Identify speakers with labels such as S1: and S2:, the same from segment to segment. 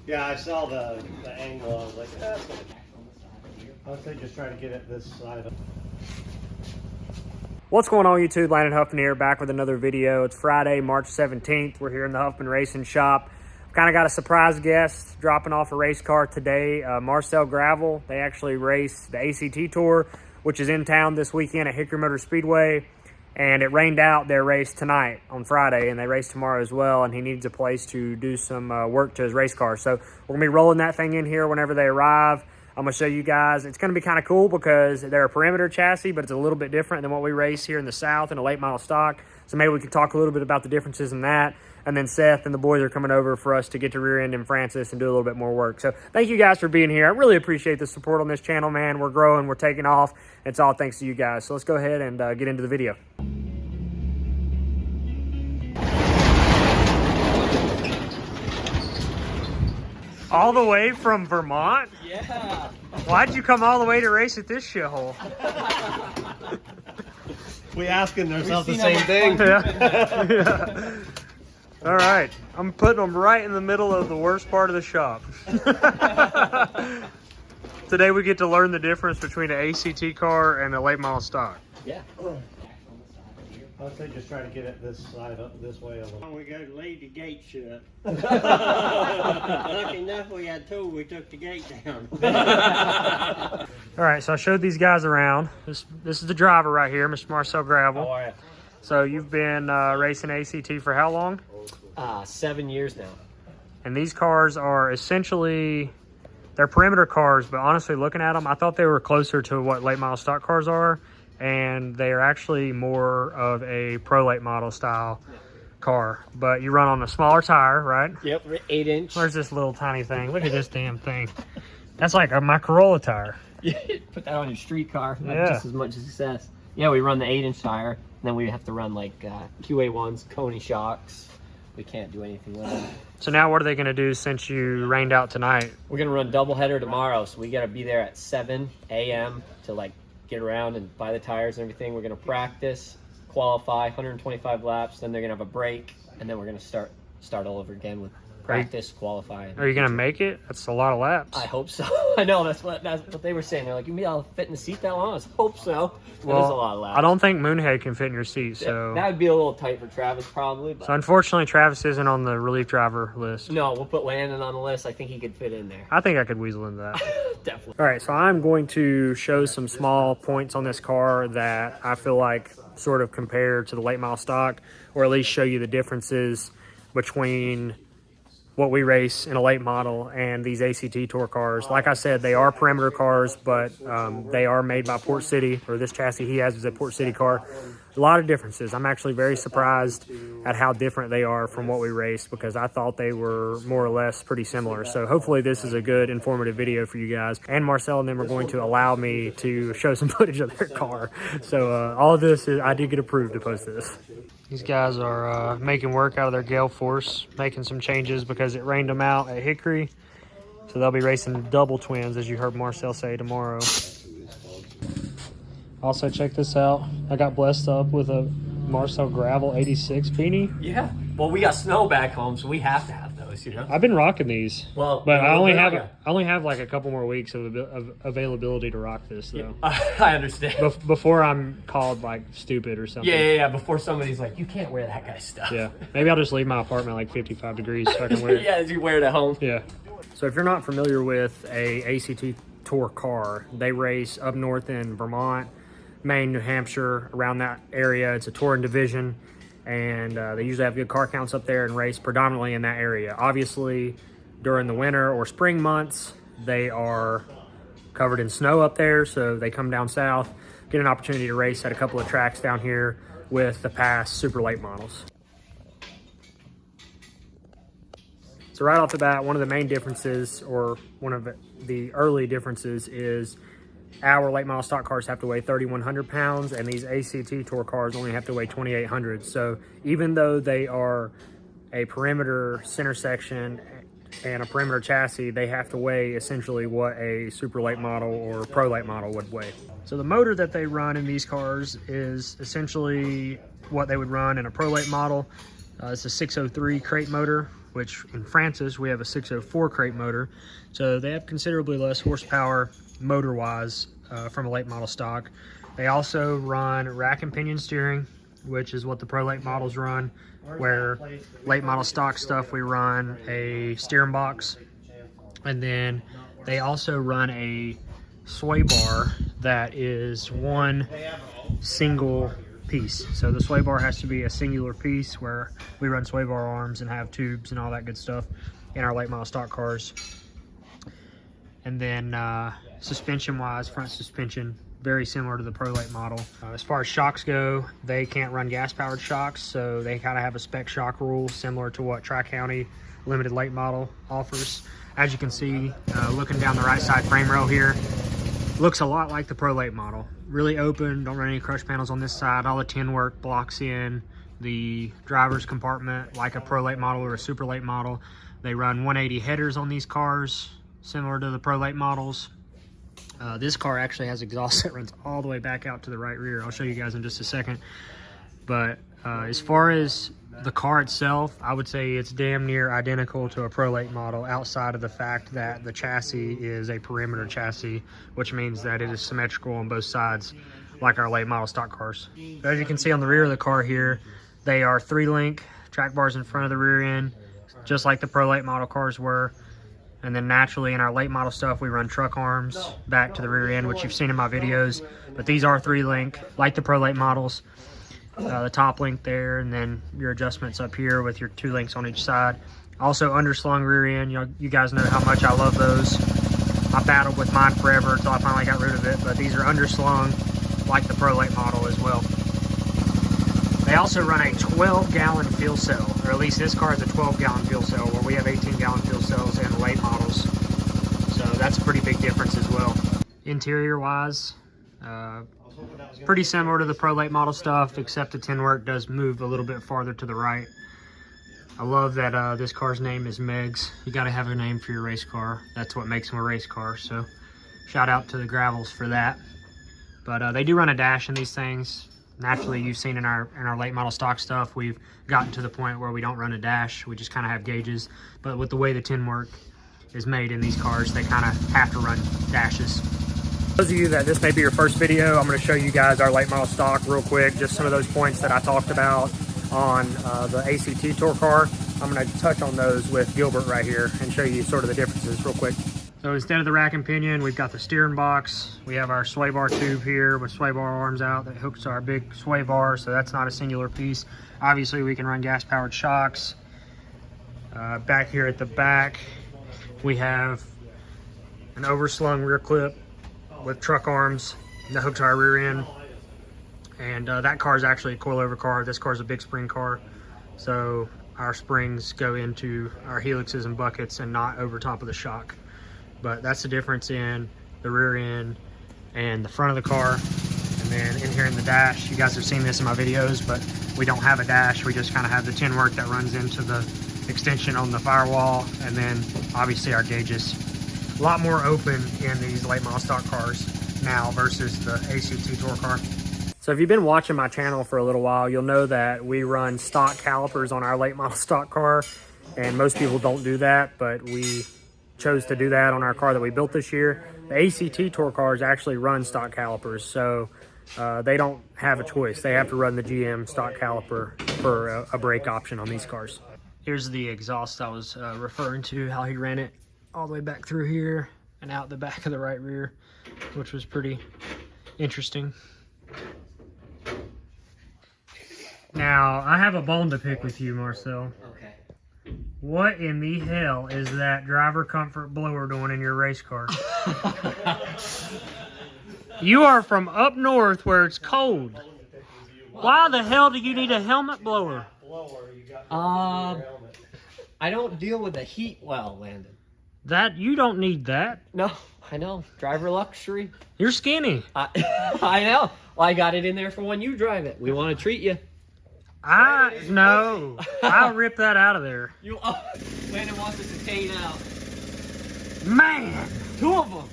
S1: Yeah, I saw the angle. I was like, that's gonna... I would say just try to get it this side.
S2: What's going on, YouTube? Landon Huffman here, back with another video. It's Friday, March 17th. We're here in the Huffman Racing shop. Kind of got a surprise guest dropping off a race car today, Marcel Gravel. They actually race the ACT Tour, which is in town this weekend at Hickory Motor Speedway. And it rained out their race tonight on Friday, and they race tomorrow as well, and he needs a place to do some work to his race car. So we're gonna be rolling that thing in here whenever they arrive. I'm gonna show you guys. It's gonna be kind of cool because they're a perimeter chassis, but it's a little bit different than what we race here in the South in a late model stock. So maybe we can talk a little bit about the differences in that. And then Seth and the boys are coming over for us to get to rear end in Francis and do a little bit more work. So thank you guys for being here. I really appreciate the support on this channel, man. We're growing, we're taking off. It's all thanks to you guys. So let's go ahead and get into the video. All the way from Vermont?
S3: Yeah.
S2: Why'd you come all the way to race at this shithole?
S1: We asking ourselves the same thing.
S2: Yeah. All right, I'm putting them right in the middle of the worst part of the shop. Today we get to learn the difference between an ACT car and a late model stock.
S3: Yeah.
S1: I would say just try to get it this side up this way a little. We got to leave the gate shut. Lucky enough we had two, we took the gate down.
S2: All right, so I showed these guys around. This is the driver right here, Mr. Marcel Gravel.
S3: How are you?
S2: So you've been racing ACT for how long?
S3: 7 years now.
S2: And these cars are essentially, they're perimeter cars, but honestly looking at them, I thought they were closer to what late model stock cars are. And they are actually more of a pro late model style car. But you run on a smaller tire, right?
S3: Yep, 8-inch.
S2: Where's this little tiny thing? Look at this damn thing. That's like my Corolla tire.
S3: Put that on your street car.
S2: Yeah.
S3: Just as much success. Yeah, we run the 8-inch tire. And then we have to run like QA1s, Coney shocks. We can't do anything with them.
S2: So now what are they going to do since you rained out tonight?
S3: We're going to run doubleheader tomorrow. So we got to be there at 7 a.m. to like get around and buy the tires and everything. We're going to practice, qualify, 125 laps. Then they're going to have a break. And then we're going to start all over again with practice, qualifying.
S2: Are you going to make it? That's a lot of laps.
S3: I hope so. I know, that's what they were saying. They're like, you mean I'll fit in the seat that long? I hope so.
S2: Well,
S3: that is a lot of laps.
S2: I don't think Moonhead can fit in your seat, so...
S3: That would be a little tight for Travis, probably. But...
S2: So unfortunately, Travis isn't on the relief driver list.
S3: No, we'll put Landon on the list. I think he could fit in there.
S2: I think I could weasel into that.
S3: Definitely.
S2: All right, so I'm going to show some small points on this car that I feel like sort of compare to the late model stock, or at least show you the differences between what we race in a late model and these ACT Tour cars. Like I said, they are perimeter cars, but they are made by Port City, or this chassis he has is a Port City car. A lot of differences. I'm actually very surprised at how different they are from what we raced, because I thought they were more or less pretty similar. So hopefully this is a good informative video for you guys. And Marcel and them are going to allow me to show some footage of their car. So all of this, I did get approved to post this. These guys are making work out of their gale force, making some changes because it rained them out at Hickory. So they'll be racing double twins, as you heard Marcel say, tomorrow. Also, check this out. I got blessed up with a Marcel Gravel 86 beanie.
S3: Yeah. Well, we got snow back home, so we have to have those, you know?
S2: I've been rocking these.
S3: Well,
S2: but I only have like a couple more weeks of availability to rock this, though.
S3: Yeah, I understand.
S2: Before I'm called like stupid or something.
S3: Yeah. Before somebody's like, you can't wear that guy's stuff.
S2: Yeah. Maybe I'll just leave my apartment like 55 degrees so I can wear it.
S3: Yeah, you wear it at home.
S2: Yeah. So if you're not familiar with a ACT Tour car, they race up north in Vermont, Maine, New Hampshire, around that area. It's a touring division, and they usually have good car counts up there and race predominantly in that area. Obviously, during the winter or spring months, they are covered in snow up there, so they come down south, get an opportunity to race at a couple of tracks down here with the past super late models. So right off the bat, one of the main differences, or one of the early differences, is our late model stock cars have to weigh 3,100 pounds, and these ACT Tour cars only have to weigh 2,800. So even though they are a perimeter center section and a perimeter chassis, they have to weigh essentially what a super late model or pro late model would weigh. So the motor that they run in these cars is essentially what they would run in a pro late model. It's a 603 crate motor. which in Francis we have a 604 crate motor. So they have considerably less horsepower motor-wise from a late model stock. They also run rack and pinion steering, which is what the pro late models run, where late model stock stuff we run a steering box. And then they also run a sway bar that is one single piece. So the sway bar has to be a singular piece, where we run sway bar arms and have tubes and all that good stuff in our late model stock cars. And then suspension wise, front suspension, very similar to the pro late model. As far as shocks go, they can't run gas powered shocks, so they kind of have a spec shock rule similar to what Tri-County limited late model offers. As you can see, looking down the right side frame rail here, looks a lot like the pro late model. Really open, don't run any crush panels on this side. All the tin work blocks in the driver's compartment like a pro late model or a super late model. They run 180 headers on these cars, similar to the pro late models. This car actually has exhaust that runs all the way back out to the right rear. I'll show you guys in just a second. But as far as the car itself, I would say it's damn near identical to a pro late model, outside of the fact that the chassis is a perimeter chassis, which means that it is symmetrical on both sides like our late model stock cars. So as you can see on the rear of the car here, they are 3-link track bars in front of the rear end, just like the pro late model cars were. And then naturally in our late model stuff, we run truck arms back to the rear end, which you've seen in my videos. But these are 3-link, like the pro late models. The top link there, and then your adjustments up here with your 2 links on each side. Also underslung rear end. You guys know how much I love those. I battled with mine forever until I finally got rid of it. But these are underslung like the pro late model as well. They also run a 12-gallon fuel cell, or at least this car has a 12-gallon fuel cell, where we have 18-gallon fuel cells in late models. So that's a pretty big difference as well. Interior-wise, pretty similar to the pro late model stuff, except the tin work does move a little bit farther to the right. I love that this car's name is Megs. You got to have a name for your race car. That's what makes them a race car. So shout out to the Gravels for that. But they do run a dash in these things. Naturally, you've seen in our late model stock stuff, we've gotten to the point where we don't run a dash. We just kind of have gauges. But with the way the tin work is made in these cars, they kind of have to run dashes. For those of you that this may be your first video, I'm going to show you guys our late model stock real quick. Just some of those points that I talked about on the ACT Tour car. I'm going to touch on those with Gilbert right here and show you sort of the differences real quick. So instead of the rack and pinion, we've got the steering box. We have our sway bar tube here with sway bar arms out that hooks to our big sway bar, so that's not a singular piece. Obviously, we can run gas-powered shocks. Back here at the back, we have an overslung rear clip with truck arms that hook to our rear end. And that car is actually a coilover car. This car is a big spring car. So our springs go into our helixes and buckets and not over top of the shock. But that's the difference in the rear end and the front of the car. And then in here in the dash, you guys have seen this in my videos, but we don't have a dash. We just kind of have the tin work that runs into the extension on the firewall, and then obviously our gauges. A lot more open in these late model stock cars now versus the ACT Tour car. So if you've been watching my channel for a little while, you'll know that we run stock calipers on our late model stock car, and most people don't do that, but we chose to do that on our car that we built this year. The ACT Tour cars actually run stock calipers, so they don't have a choice. They have to run the GM stock caliper for a brake option on these cars. Here's the exhaust I was referring to, how he ran it all the way back through here and out the back of the right rear, which was pretty interesting. Now, I have a bone to pick with you, Marcel.
S3: Okay.
S2: What in the hell is that driver comfort blower doing in your race car? You are from up north where it's cold. Why the hell do you need a helmet blower?
S3: I don't deal with the heat well, Landon.
S2: That, you don't need that.
S3: No, I know. Driver luxury.
S2: You're skinny.
S3: I know. Well, I got it in there for when you drive it. We want to treat you.
S2: No. I'll rip that out of there.
S3: Landon wants us to take it out.
S2: Man.
S3: 2 of them.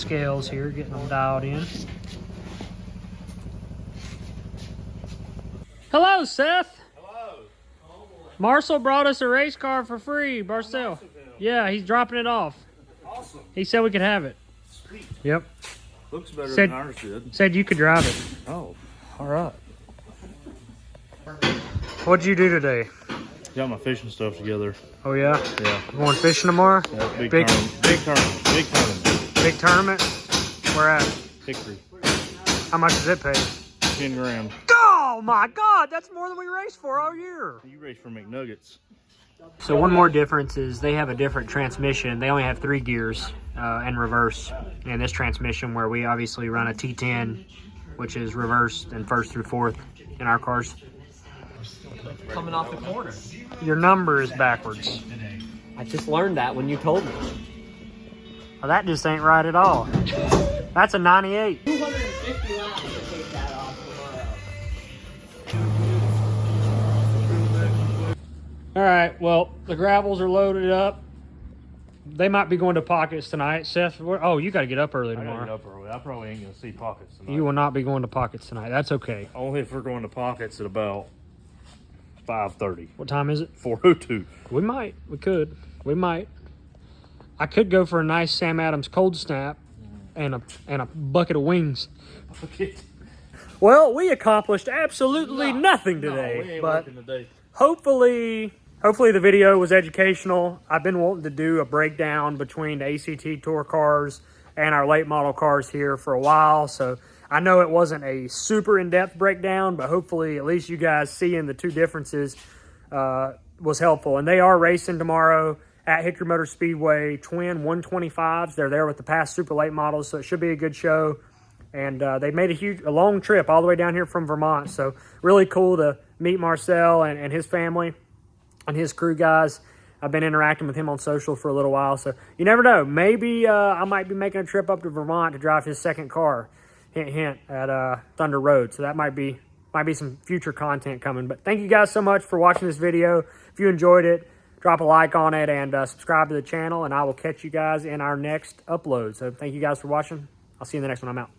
S2: scales here, getting them dialed in. Hello, Seth.
S4: Hello.
S2: Marcel brought us a race car for free. Marcel. Yeah, he's dropping it off.
S4: Awesome.
S2: He said we could have it.
S4: Sweet.
S2: Yep.
S4: Looks better
S2: Said-
S4: than ours did.
S2: Said you could drive it.
S4: Oh, all right.
S2: What'd you do today?
S4: Got my fishing stuff together.
S2: Oh yeah?
S4: Yeah.
S2: Going fishing tomorrow?
S4: Yeah, big
S2: Big-
S4: tournament. Big tournament. Big tournament.
S2: Big tournament? Where at?
S4: Hickory.
S2: How much does it pay?
S4: 10 grand.
S2: Oh my God, that's more than we raced for all year.
S4: You race for McNuggets.
S2: So one more difference is they have a different transmission. They only have 3 gears and reverse in this transmission, where we obviously run a T10, which is reversed and first through fourth in our cars.
S3: Coming off the corner.
S2: Your number is backwards.
S3: I just learned that when you told me.
S2: Well, that just ain't right at all. That's a 98.
S3: 250 laps to take that off tomorrow.
S2: All right, well, the gravels are loaded up. They might be going to Pockets tonight. Seth, oh, you got to get up early
S4: I gotta
S2: tomorrow.
S4: get up early. I probably ain't gonna see Pockets tonight.
S2: You will not be going to Pockets tonight. That's okay.
S4: Only if we're going to Pockets at about 5:30.
S2: What time is it?
S4: 4:02.
S2: We might. We could. We might. I could go for a nice Sam Adams cold snap and a bucket of wings. Well, we accomplished absolutely nothing today,
S4: we ain't
S2: but
S4: working today.
S2: hopefully the video was educational. I've been wanting to do a breakdown between the ACT Tour cars and our late model cars here for a while, so I know it wasn't a super in-depth breakdown, but hopefully at least you guys seeing the two differences was helpful. And they are racing tomorrow at Hickory Motor Speedway, twin 125s. They're there with the past super late models, so it should be a good show. And they made a long trip all the way down here from Vermont, so really cool to meet Marcel and his family and his crew guys. I've been interacting with him on social for a little while, so you never know. Maybe I might be making a trip up to Vermont to drive his second car. Hint, hint, at Thunder Road. So that might be some future content coming. But thank you guys so much for watching this video. If you enjoyed it, drop a like on it and subscribe to the channel, and I will catch you guys in our next upload. So thank you guys for watching. I'll see you in the next one. I'm out.